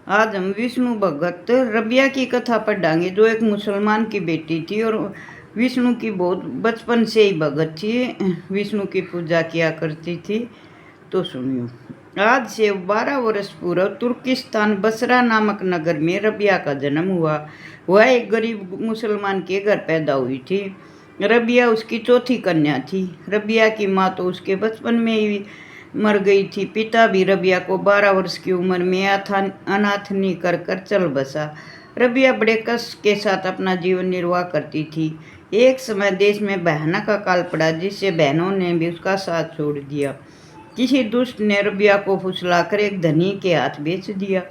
आज हम विष्णु भगत रबिया की कथा पढ़ांगे, जो एक मुसलमान की बेटी थी और विष्णु की बहुत बचपन से ही भगत थी। विष्णु की पूजा किया करती थी। तो सुनियो। आज से 12 वर्ष पूर्व तुर्किस्तान बसरा नामक नगर में रबिया का जन्म हुआ। वह एक गरीब मुसलमान के घर पैदा हुई थी। रबिया उसकी चौथी कन्या थी। रबिया की माँ तो उसके बचपन में ही मर गई थी। पिता भी रबिया को 12 वर्ष की उम्र में अनाथनी कर कर चल बसा। रबिया बड़े कष्ट के साथ अपना जीवन निर्वाह करती थी। एक समय देश में भयानक अकाल पड़ा, जिससे बहनों ने भी उसका साथ छोड़ दिया। किसी दुष्ट ने रबिया को फुसलाकर एक धनी के हाथ बेच दिया।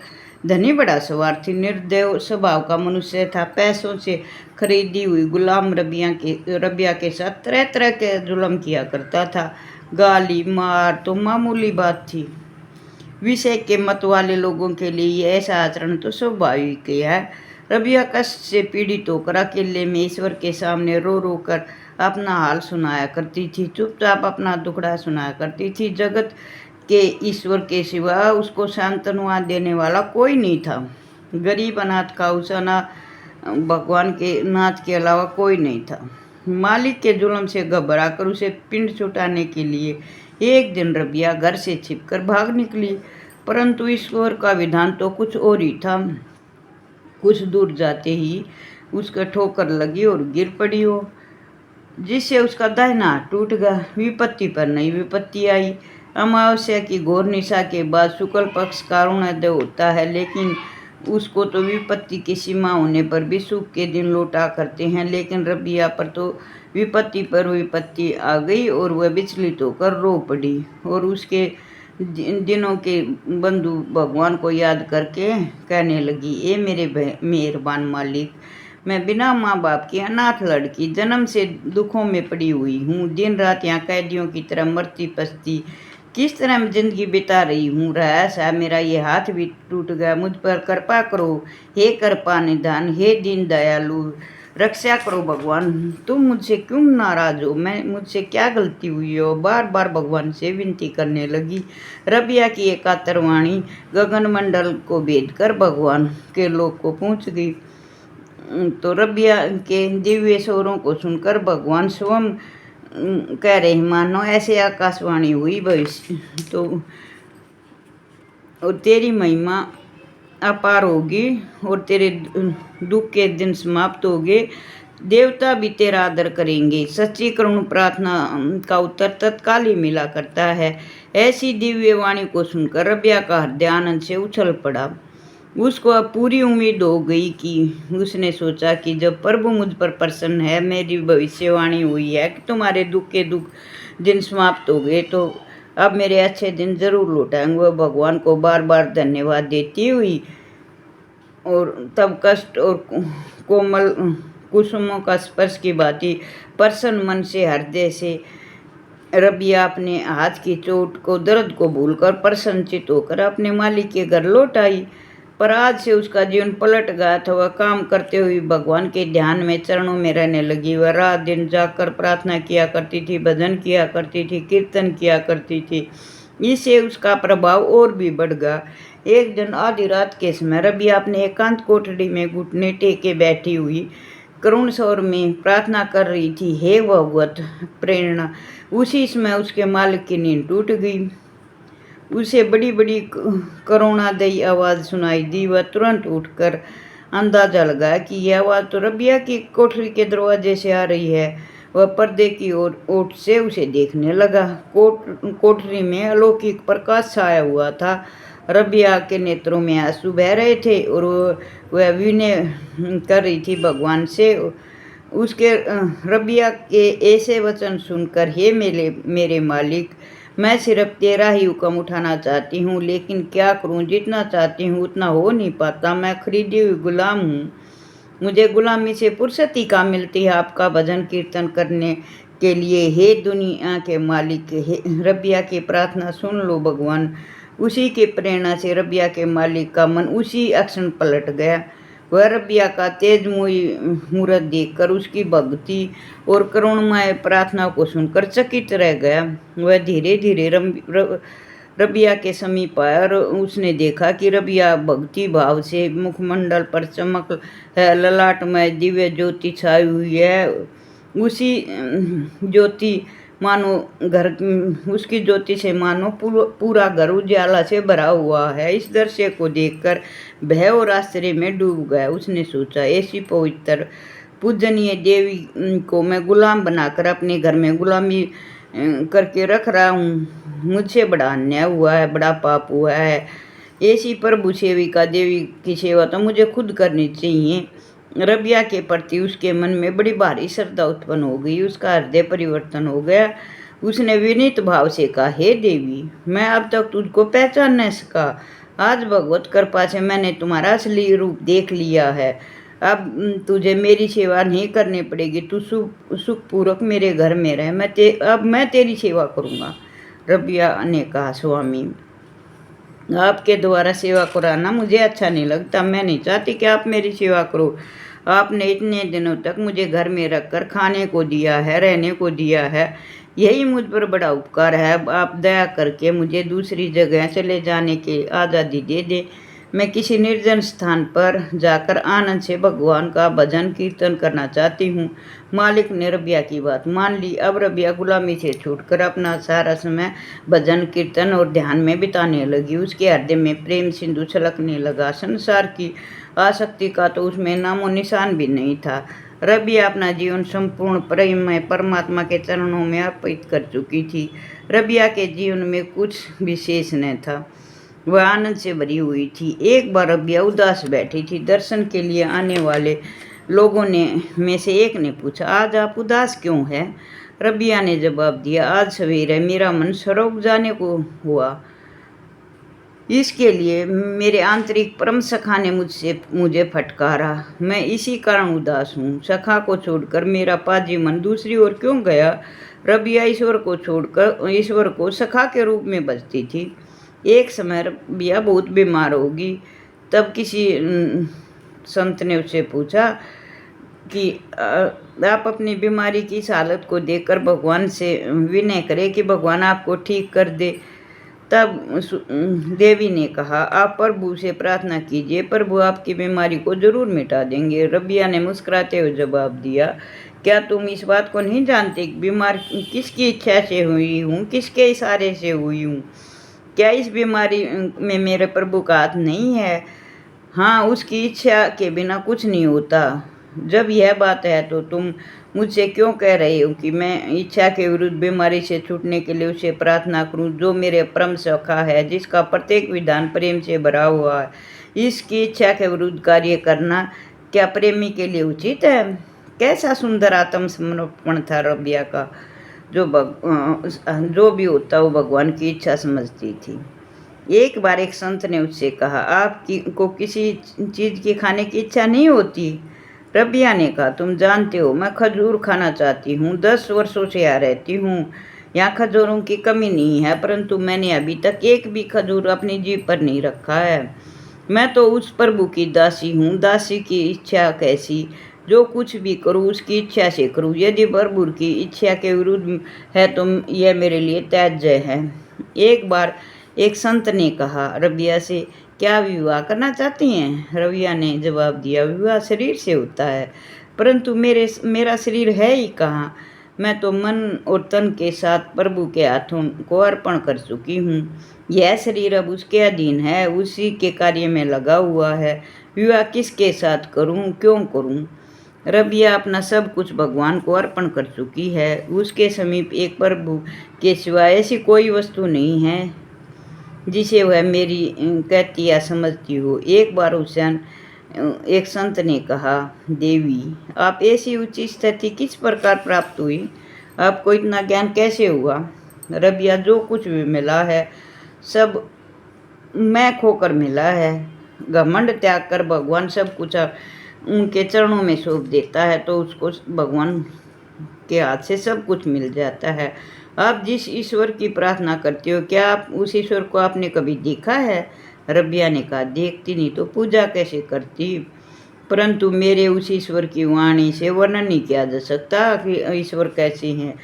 धनी बड़ा स्वार्थी निर्दय स्वभाव का मनुष्य था। पैसों से खरीदी हुई गुलाम रबिया के साथ तरह तरह के जुल्म किया करता था। गाली मार तो मामूली बात थी। विषय के मत वाले लोगों के लिए ऐसा आचरण तो स्वाभाविक है। रबिया कष्ट से पीड़ित होकर अकेले में ईश्वर के सामने रो रो कर अपना हाल सुनाया करती थी। चुपचाप अपना दुखड़ा सुनाया करती थी। जगत के ईश्वर के सिवा उसको सांत्वना देने वाला कोई नहीं था। गरीब अनाथ का उस भगवान के नाथ के अलावा कोई नहीं था। मालिक के जुल्म से घबराकर उसे पिंड छुटाने के लिए एक दिन रबिया घर से छिपकर भाग निकली। परंतु ईश्वर का विधान तो कुछ और ही था। कुछ दूर जाते ही उसका ठोकर लगी और गिर पड़ी हो, जिससे उसका दाहिना हाथ टूट गया। विपत्ति पर नई विपत्ति आई। अमावस्या की घोर निशा के बाद शुक्ल पक्ष का अरुणोदय होता है, लेकिन उसको तो विपत्ति की सीमा होने पर भी सुख के दिन लौटा करते हैं। लेकिन रबिया पर तो विपत्ति पर विपत्ति आ गई और वह विचलित होकर रो पड़ी और उसके दिनों के बंधु भगवान को याद करके कहने लगी, ए मेरे मेहरबान मालिक, मैं बिना माँ बाप की अनाथ लड़की जन्म से दुखों में पड़ी हुई हूँ। दिन रात यहाँ कैदियों की तरह मरती पसती किस तरह मैं जिंदगी बिता रही हूँ। रहस्य है, मेरा ये हाथ भी टूट गया। मुझ पर कृपा करो, हे कृपा निधान, हे दीन दयालु, रक्षा करो भगवान। तुम मुझसे क्यों नाराज हो? मुझसे क्या गलती हुई हो? बार बार भगवान से विनती करने लगी। रबिया की एकातर वाणी गगन मंडल को भेद कर भगवान के लोक को पहुँच गई। तो रबिया के दिव्य स्वरों को सुनकर भगवान स्वयं कह रहे, मानो ऐसे आकाशवाणी हुई भविष्य तो और तेरी महिमा अपार होगी और तेरे दुख के दिन समाप्त हो गए। देवता भी तेरा आदर करेंगे। सच्ची करुण प्रार्थना का उत्तर तत्काल ही मिला करता है। ऐसी दिव्य वाणी को सुनकर रबिया का हृदय आनंद से उछल पड़ा। उसको अब पूरी उम्मीद हो गई कि उसने सोचा कि जब प्रभु मुझ पर प्रसन्न है, मेरी भविष्यवाणी हुई है कि तुम्हारे दुख के दुख दिन समाप्त हो गए, तो अब मेरे अच्छे दिन जरूर लौट आएंगे। वह भगवान को बार बार धन्यवाद देती हुई और तब कष्ट और कोमल कुसुमों का स्पर्श की भांति प्रसन्न मन से हृदय से रबिया अपने हाथ की चोट को दर्द को भूलकर प्रसन्नचित होकर अपने मालिक के घर लौट आई। पर आज से उसका जीवन पलट गया था। वह काम करते हुए भगवान के ध्यान में चरणों में रहने लगी। वह रात दिन जाकर प्रार्थना किया करती थी, भजन किया करती थी, कीर्तन किया करती थी। इससे उसका प्रभाव और भी बढ़ गया। एक दिन आधी रात के समय रबिया अपने एकांत कोठरी में घुटने टेके बैठी हुई करुण स्वर में प्रार्थना कर रही थी, हे भगवत प्रेरणा। उसी समय उसके मालिक की नींद टूट गई। उसे बड़ी बड़ी करुणादयी आवाज़ सुनाई दी। वह तुरंत उठकर अंदाजा लगाया कि यह आवाज़ तो रबिया की कोठरी के दरवाजे से आ रही है। वह पर्दे की ओट से उसे देखने लगा। कोठरी में अलौकिक प्रकाश छाया हुआ था। रबिया के नेत्रों में आंसू बह रहे थे और वह विनय कर रही थी भगवान से। उसके रबिया के ऐसे वचन सुनकर, हे मेरे मालिक, मैं सिर्फ तेरा ही हुक्म उठाना चाहती हूँ, लेकिन क्या करूँ? जितना चाहती हूँ उतना हो नहीं पाता। मैं खरीदी हुई गुलाम हूँ। मुझे गुलामी से फुर्सत ही कहाँ मिलती है आपका भजन कीर्तन करने के लिए। हे दुनिया के मालिक, हे रबिया की प्रार्थना सुन लो भगवान। उसी की प्रेरणा से रबिया के मालिक का मन उसी क्षण पलट गया। वह रबिया का तेजमयी मूर्त देखकर उसकी भक्ति और करुणमय प्रार्थना को सुनकर चकित रह गया। वह धीरे धीरे रबिया के समीप आया और उसने देखा कि रबिया भक्ति भाव से मुखमंडल पर चमक है, ललाट में दिव्य ज्योति छाई हुई है। उसी ज्योति मानो घर उसकी ज्योति से मानो पूरा घर उजाला से भरा हुआ है। इस दृश्य को देखकर भय और आश्चर्य में डूब गया। उसने सोचा, ऐसी पवित्र पूजनीय देवी को मैं गुलाम बनाकर अपने घर में गुलामी करके रख रहा हूँ। मुझसे बड़ा अन्याय हुआ है, बड़ा पाप हुआ है। ऐसी प्रभु सेविका देवी की सेवा तो मुझे खुद करनी चाहिए। रबिया के प्रति उसके मन में बड़ी भारी श्रद्धा उत्पन्न हो गई। उसका हृदय परिवर्तन हो गया। उसने विनीत भाव से कहा, हे देवी, मैं अब तक तुझको पहचान नहीं सका। आज भगवत कृपा से मैंने तुम्हारा असली रूप देख लिया है। अब तुझे मेरी सेवा नहीं करनी पड़ेगी। तू सुखपूर्वक मेरे घर में रह। अब मैं तेरी सेवा करूँगा। रबिया ने कहा, स्वामी, आपके द्वारा सेवा कराना मुझे अच्छा नहीं लगता। मैं नहीं चाहती कि आप मेरी सेवा करो। आपने इतने दिनों तक मुझे घर में रखकर खाने को दिया है, रहने को दिया है। यही मुझ पर बड़ा उपकार है। आप दया करके मुझे दूसरी जगह चले जाने की आज़ादी दे दे। मैं किसी निर्जन स्थान पर जाकर आनंद से भगवान का भजन कीर्तन करना चाहती हूँ। मालिक ने रबिया की बात मान ली। अब रबिया गुलामी से छूटकर अपना सारा समय भजन कीर्तन और ध्यान में बिताने लगी। उसके हृदय में प्रेम सिंधु छलकने लगा। संसार की आसक्ति का तो उसमें नामो निशान भी नहीं था। रबिया अपना जीवन संपूर्ण प्रेम में परमात्मा के चरणों में अर्पित कर चुकी थी। रबिया के जीवन में कुछ विशेष न था। वह आनंद से भरी हुई थी। एक बार रबिया उदास बैठी थी। दर्शन के लिए आने वाले लोगों में से एक ने पूछा, आज आप उदास क्यों हैं? रबिया ने जवाब दिया, आज सवेरे मेरा मन सरोग जाने को हुआ। इसके लिए मेरे आंतरिक परम सखा ने मुझे फटकारा। मैं इसी कारण उदास हूँ। सखा को छोड़कर मेरा पाजी मन दूसरी ओर क्यों गया? रबिया ईश्वर को सखा के रूप में बजती थी। एक समय रबिया बहुत बीमार होगी। तब किसी संत ने उससे पूछा कि आप अपनी बीमारी की इस हालत को देखकर भगवान से विनय करें कि भगवान आपको ठीक कर दे। तब देवी ने कहा, आप प्रभु से प्रार्थना कीजिए, प्रभु आपकी बीमारी को जरूर मिटा देंगे। रबिया ने मुस्कुराते हुए जवाब दिया, क्या तुम इस बात को नहीं जानते कि बीमार किसकी इच्छा से हुई हूँ, किसके इशारे से हुई हूँ? क्या इस बीमारी में मेरे प्रभु का हाथ नहीं है? हाँ, उसकी इच्छा के बिना कुछ नहीं होता। जब यह बात है तो तुम मुझसे क्यों कह रहे हो कि मैं इच्छा के विरुद्ध बीमारी से छूटने के लिए उसे प्रार्थना करूं, जो मेरे परम सखा है, जिसका प्रत्येक विधान प्रेम से भरा हुआ है? इसकी इच्छा के विरुद्ध कार्य करना क्या प्रेमी के लिए उचित है? कैसा सुंदर आत्मसमर्पण था रबिया का। जो भी होता वो भगवान की इच्छा समझती थी। एक बार एक संत ने उससे कहा, आपको किसी चीज़ की खाने की इच्छा नहीं होती? रबिया ने कहा, तुम जानते हो मैं खजूर खाना चाहती हूँ। 10 वर्षों से यहाँ रहती हूँ। यहाँ खजूरों की कमी नहीं है, परंतु मैंने अभी तक एक भी खजूर अपनी जीभ पर नहीं रखा है। मैं तो उस प्रभु की दासी हूँ। दासी की इच्छा कैसी? जो कुछ भी करूँ उसकी इच्छा से करूँ। यदि प्रभु की इच्छा के विरुद्ध है तो यह मेरे लिए त्याज्य है। एक बार एक संत ने कहा रबिया से, क्या विवाह करना चाहती हैं? रबिया ने जवाब दिया, विवाह शरीर से होता है, परंतु मेरा शरीर है ही कहाँ। मैं तो मन और तन के साथ प्रभु के हाथों को अर्पण कर चुकी हूँ। यह शरीर अब उसके अधीन है, उसी के कार्य में लगा हुआ है। विवाह किसके साथ करूँ, क्यों करूँ? रबिया अपना सब कुछ भगवान को अर्पण कर चुकी है। उसके समीप एक प्रभु के सिवाय ऐसी कोई वस्तु नहीं है जिसे वह मेरी कहती या समझती हो। एक बार एक संत ने कहा, देवी, आप ऐसी ऊंची स्थिति किस प्रकार प्राप्त हुई? आपको इतना ज्ञान कैसे हुआ? रबिया, जो कुछ भी मिला है सब मैं खोकर मिला है। घमंड त्याग कर भगवान सब कुछ उनके चरणों में सौंप देता है तो उसको भगवान के हाथ से सब कुछ मिल जाता है। आप जिस ईश्वर की प्रार्थना करते हो, क्या आप उस ईश्वर को आपने कभी देखा है? रबिया ने कहा, देखती नहीं तो पूजा कैसे करती? परंतु मेरे उस ईश्वर की वाणी से वर्णन नहीं किया जा सकता कि ईश्वर कैसे हैं।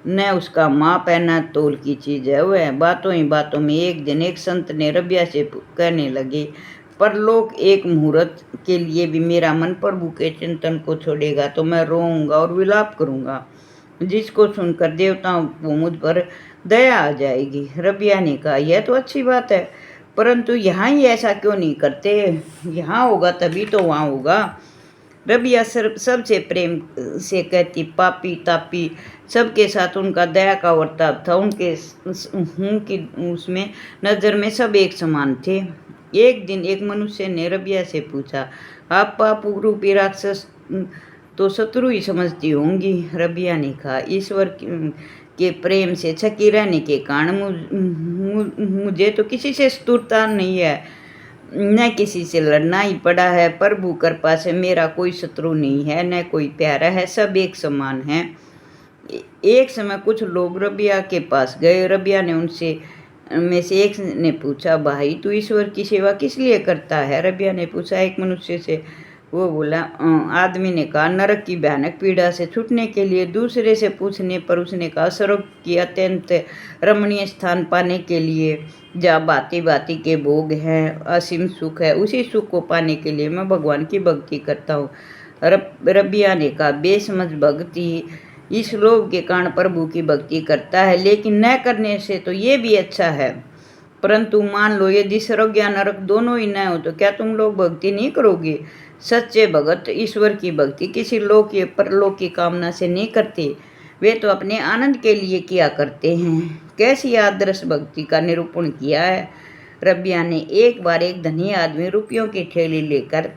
न उसका माप है न तोल की चीज है वह। बातों ही बातों में एक दिन एक संत ने रबिया से कहने लगे, परलोक एक मुहूर्त के लिए भी मेरा मन प्रभु के चिंतन को छोड़ेगा तो मैं रोऊंगा और विलाप करूंगा, जिसको सुनकर देवताओं को मुझ पर दया आ जाएगी। रबिया ने कहा, यह तो अच्छी बात है, परंतु यहाँ ही ऐसा क्यों नहीं करते? यहाँ होगा तभी तो वहाँ होगा। रबिया सबसे प्रेम से कहती, पापी तापी सबके साथ उनका दया का वर्ताव था। उनकी उसमें नज़र में सब एक समान थे। एक दिन एक मनुष्य ने रबिया से पूछा, आप पाप रूपी राक्षस तो शत्रु ही समझती होंगी। रबिया ने कहा, ईश्वर के प्रेम से छकी रहने के कारण मुझे तो किसी से शत्रुता नहीं है, न किसी से लड़ना ही पड़ा है। प्रभु कृपा से मेरा कोई शत्रु नहीं है, न कोई प्यारा है, सब एक समान है। एक समय कुछ लोग रबिया के पास गए। रबिया ने उनसे में से एक ने पूछा, भाई तू ईश्वर की सेवा किस लिए करता है? रबिया ने पूछा एक मनुष्य से। वो बोला, आदमी ने कहा, नरक की भयानक पीड़ा से छूटने के लिए। दूसरे से पूछने पर उसने कहा, स्वर्ग की अत्यंत रमणीय स्थान पाने के लिए, जहाँ भांति भांति के भोग हैं, असीम सुख है, उसी सुख को पाने के लिए मैं भगवान की भक्ति करता हूँ। रबिया ने कहा, बेसमझ भक्ति इस लोभ के कारण प्रभु की भक्ति करता है, लेकिन न करने से तो ये भी अच्छा है। परंतु मान लो यदि स्वर्ग या नरक दोनों ही न हो तो क्या तुम लोग भक्ति नहीं करोगे? सच्चे भगत ईश्वर की भक्ति किसी लोक या परलोक की कामना से नहीं करते, वे तो अपने आनंद के लिए किया करते हैं। कैसी आदर्श भक्ति का निरूपण किया है। रबिया ने एक बार एक धनी आदमी रुपयों की थैली लेकर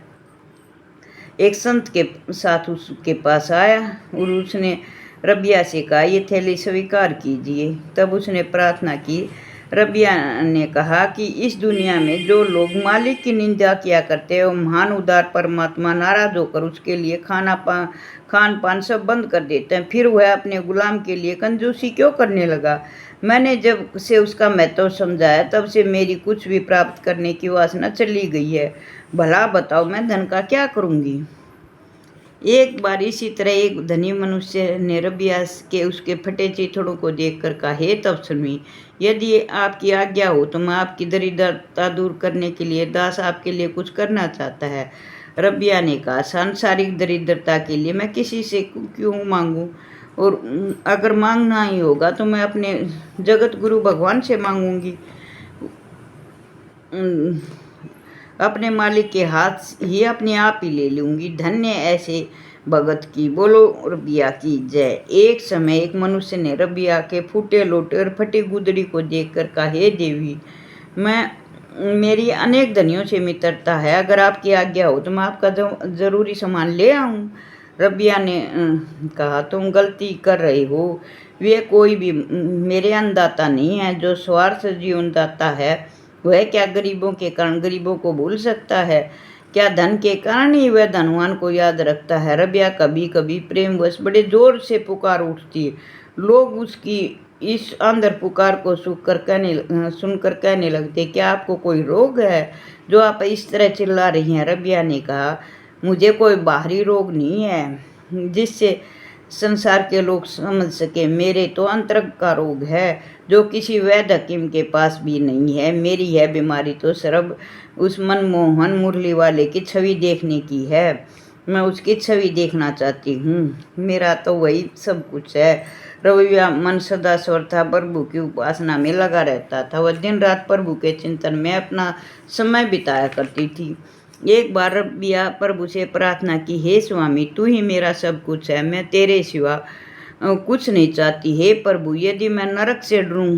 एक संत के साथ उसके पास आया और उसने रबिया से कहा, ये थैली स्वीकार कीजिए। तब उसने प्रार्थना की। रबिया ने कहा कि इस दुनिया में जो लोग मालिक की निंदा किया करते हैं, वो महान उदार परमात्मा नाराज होकर उसके लिए खान पान सब बंद कर देते हैं। फिर वह अपने गुलाम के लिए कंजूसी क्यों करने लगा? मैंने जब से उसका महत्व समझाया तब से मेरी कुछ भी प्राप्त करने की वासना चली गई है। भला बताओ मैं धन का क्या करूँगी? एक बार इसी तरह एक धनी मनुष्य ने रबिया के उसके फटे चिथड़ों को देखकर कहा, हे तब सुनवी, यदि आपकी आज्ञा हो तो मैं आपकी दरिद्रता दूर करने के लिए दास आपके लिए कुछ करना चाहता है। रबिया ने कहा, सांसारिक दरिद्रता के लिए मैं किसी से क्यों मांगूं? और अगर मांगना ही होगा तो मैं अपने जगत गुरु भगवान से मांगूंगी। अपने मालिक के हाथ ही अपने आप ही ले लूँगी। धन्य ऐसे भगत की। बोलो रबिया की जय। एक समय एक मनुष्य ने रबिया के फूटे लोटे और फटी गुदड़ी को देखकर कहा, हे देवी, मेरी अनेक धनियों से मित्रता है, अगर आपकी आज्ञा हो तो मैं आपका जरूरी सामान ले आऊँ। रबिया ने कहा, तुम गलती कर रहे हो। वे कोई भी मेरे अन्नदाता नहीं है। जो स्वार्थ जीवन दाता है वह क्या गरीबों के कारण गरीबों को भूल सकता है? क्या धन के कारण ही वह धनवान को याद रखता है? रबिया कभी कभी प्रेमवश बड़े जोर से पुकार उठती है। लोग उसकी इस अंदर पुकार को सुनकर कहने लगते, क्या आपको कोई रोग है जो आप इस तरह चिल्ला रही हैं? रबिया ने कहा, मुझे कोई बाहरी रोग नहीं है जिससे संसार के लोग समझ सके। मेरे तो अंतरंग का रोग है जो किसी वैद्य हकीम के पास भी नहीं है। मेरी यह बीमारी तो सिर्फ उस मनमोहन मुरली वाले की छवि देखने की है। मैं उसकी छवि देखना चाहती हूँ। मेरा तो वही सब कुछ है। रविया मन सदा स्वर था, प्रभु की उपासना में लगा रहता था। वह दिन रात प्रभु के चिंतन में अपना समय बिताया करती थी। एक बार रबिया प्रभु से प्रार्थना की, हे स्वामी, तू ही मेरा सब कुछ है, मैं तेरे सिवा कुछ नहीं चाहती। हे प्रभु, यदि मैं नरक से डरूं,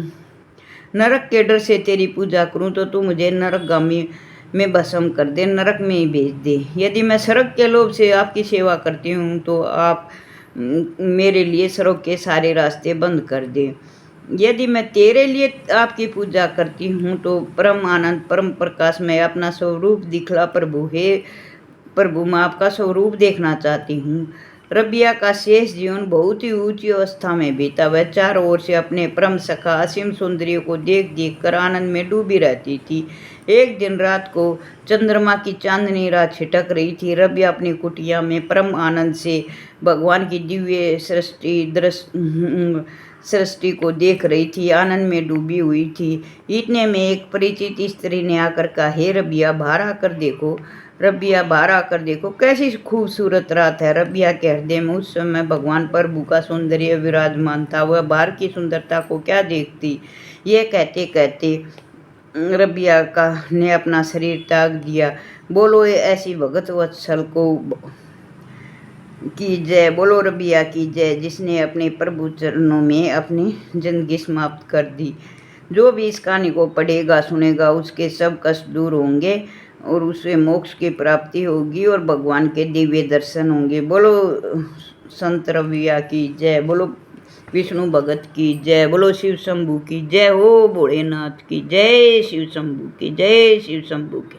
नरक के डर से तेरी पूजा करूं तो तू मुझे नरकगामी में भस्म कर दे, नरक में ही भेज दे। यदि मैं स्वर्ग के लोभ से आपकी सेवा करती हूँ तो आप मेरे लिए स्वर्ग के सारे रास्ते बंद कर दे। यदि मैं तेरे लिए आपकी पूजा करती हूँ तो परम आनंद परम प्रकाश में अपना स्वरूप दिखला प्रभु। हे प्रभु, मैं आपका स्वरूप देखना चाहती हूँ। रबिया का शेष जीवन बहुत ही ऊंची अवस्था में बीता। वह चारों ओर से अपने परम सखा असीम सौंदर्य को देख देख कर आनंद में डूबी रहती थी। एक दिन रात को चंद्रमा की चांदनी रात छिटक रही थी। रबिया अपनी कुटिया में परम आनंद से भगवान की दिव्य सृष्टि सृष्टि को देख रही थी, आनंद में डूबी हुई थी। इतने में एक परिचित स्त्री ने आकर कहा, हे रबिया, बाहर आकर देखो। रबिया, बाहर आकर देखो, कैसी खूबसूरत रात है। रबिया के हृदय में उस समय भगवान प्रभु का सौंदर्य विराजमान था। वह बाहर की सुंदरता को क्या देखती। यह कहते कहते रबिया का ने अपना शरीर त्याग दिया। बोलो ऐसी भगत वत्सल को की जय। बोलो रबिया की जय, जिसने अपने प्रभु चरणों में अपनी जिंदगी समाप्त कर दी। जो भी इस कहानी को पढ़ेगा सुनेगा उसके सब कष्ट दूर होंगे और उसे मोक्ष की प्राप्ति होगी और भगवान के दिव्य दर्शन होंगे। बोलो संत रबिया की जय। बोलो विष्णु भगत की जय। बोलो शिव शंभू की जय हो। भोलेनाथ की जय। शिव शंभू की जय। शिव शंभू की